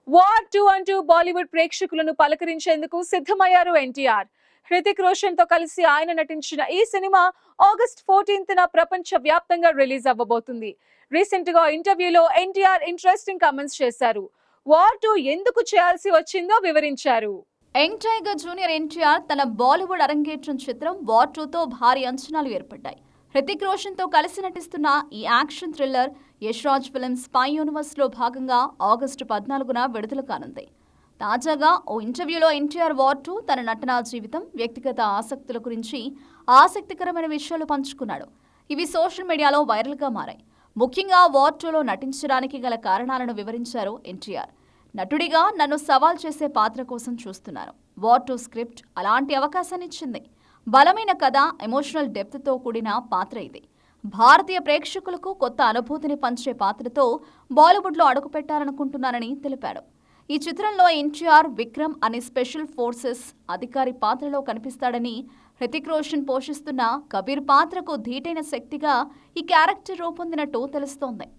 War 2 అంటూ బాలీవుడ్ ప్రేక్షకులను పలకరించేందుకు సిద్ధమయ్యారు ఎన్టీఆర్. హృతిక్ రోషన్ తో కలిసి ఆయన నటించిన ఈ సినిమా ఆగస్ట్ 14న ప్రపంచ వ్యాప్తంగా రిలీజ్ అవ్వబోతుంది. రీసెంట్ గా ఇంటర్వ్యూలో ఎన్టీఆర్ ఇంట్రెస్టింగ్ కామెంట్స్ చేశారు. వార్ 2 ఎందుకు చేయాల్సి వచ్చిందో వివరించారు. యంగ్ టైగర్ జూనియర్ ఎన్టీఆర్ తన బాలీవుడ్ అరంగేట్రం చిత్రం వార్ 2తో భారీ అంచనాలు ఏర్పడ్డాయి. హృతిక్ రోషన్ తో కలిసి నటిస్తున్న ఈ action thriller Yash Raj films spy universe లో భాగంగా ఆగస్టు 14న విడుదల కానుంది. తాజాగా ఓ ఇంటర్వ్యూలో ఎన్టీఆర్ వార్ 2 తన నటనా జీవితం, వ్యక్తిగత ఆసక్తుల గురించి ఆసక్తికరమైన విషయాలు పంచుకున్నాడు. ఇవి సోషల్ మీడియాలో వైరల్గా మారాయి. ముఖ్యంగా వార్ 2లో నటించడానికి గల కారణాలను వివరించారు ఎన్టీఆర్. నటుడిగా నన్ను సవాల్ చేసే పాత్ర కోసం చూస్తున్నాను. వార్ 2 స్క్రిప్ట్ అలాంటి అవకాశాన్ని ఇచ్చింది. బలమైన కథ, ఎమోషనల్ డెప్త్తో కూడిన పాత్ర ఇది. భారతీయ ప్రేక్షకులకు కొత్త అనుభూతిని పంచే పాత్రతో బాలీవుడ్లో అడుగుపెట్టాలనుకుంటున్నానని తెలిపాడు. ఈ చిత్రంలో ఎన్టీఆర్ విక్రమ్ అనే స్పెషల్ ఫోర్సెస్ అధికారి పాత్రలో కనిపిస్తాడని, హృతిక్ రోషన్ పోషిస్తున్న కబీర్ పాత్రకు ధీటైన శక్తిగా ఈ క్యారెక్టర్ రూపొందినట్టు తెలుస్తోంది.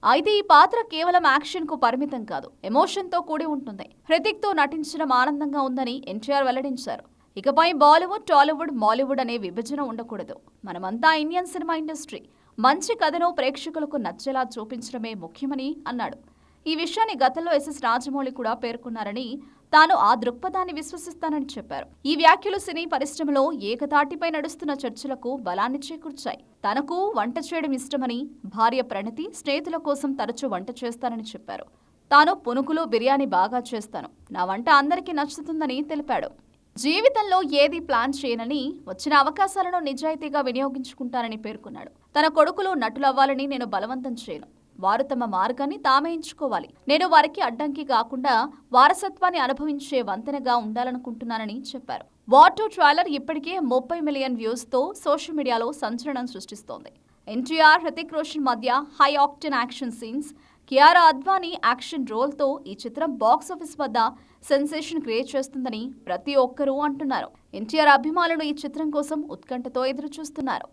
అయితే ఈ పాత్ర కేవలం యాక్షన్ కు పరిమితం కాదు, ఎమోషన్ తో కూడి ఉంటుంది. హృతిక్ తో నటించడం ఆనందంగా ఉందని ఎన్టీఆర్ వెల్లడించారు. ఇకపై బాలీవుడ్, టాలీవుడ్, మాలీవుడ్ అనే విభజన ఉండకూడదు. మనమంతా ఇండియన్ సినిమా ఇండస్ట్రీ. మంచి కథను ప్రేక్షకులకు నచ్చేలా చూపించడమే ముఖ్యమని అన్నాడు. ఈ విషయాన్ని గతంలో ఎస్ఎస్ రాజమౌళి కూడా పేర్కొన్నారని, తాను ఆ దృక్పథాన్ని విశ్వసిస్తానని చెప్పారు. ఈ వ్యాఖ్యలు సినీ పరిశ్రమలో ఏకతాటిపై నడుస్తున్న చర్చలకు బలాన్ని చేకూర్చాయి. తనకు వంట చేయడం ఇష్టమని, భార్య ప్రణతి, స్నేహితుల కోసం తరచూ వంట చేస్తానని చెప్పారు. తాను పునుకులు, బిర్యానీ బాగా చేస్తాను. నా వంట అందరికీ నచ్చుతుందని తెలిపాడు. జీవితంలో ఏది ప్లాన్ చేయనని, వచ్చిన అవకాశాలను నిజాయితీగా వినియోగించుకుంటానని పేర్కొన్నాడు. తన కొడుకులు నటులవ్వాలని నేను బలవంతం చేయను. వారు తమ మార్గాన్ని తామే ఎంచుకోవాలి. నేను వారికి అడ్డంకి కాకుండా వారసత్వాన్ని అనుభవించే వంతెనగా ఉండాలనుకుంటున్నానని చెప్పారు. వార్ 2 ట్రైలర్ ఇప్పటికే 30 మిలియన్ వ్యూస్ తో సోషల్ మీడియాలో సంచలనం సృష్టిస్తోంది. ఎన్టీఆర్, హృతిక్ రోషన్ మధ్య high octane action scenes, Kiara Advani action రోల్తో ఈ చిత్రం బాక్సాఫీస్ వద్ద సెన్సేషన్ క్రియేట్ చేస్తుందని ప్రతి ఒక్కరూ అంటున్నారు. ఎన్టీఆర్ అభిమానులు ఈ చిత్రం కోసం ఉత్కంఠతో ఎదురు చూస్తున్నారు.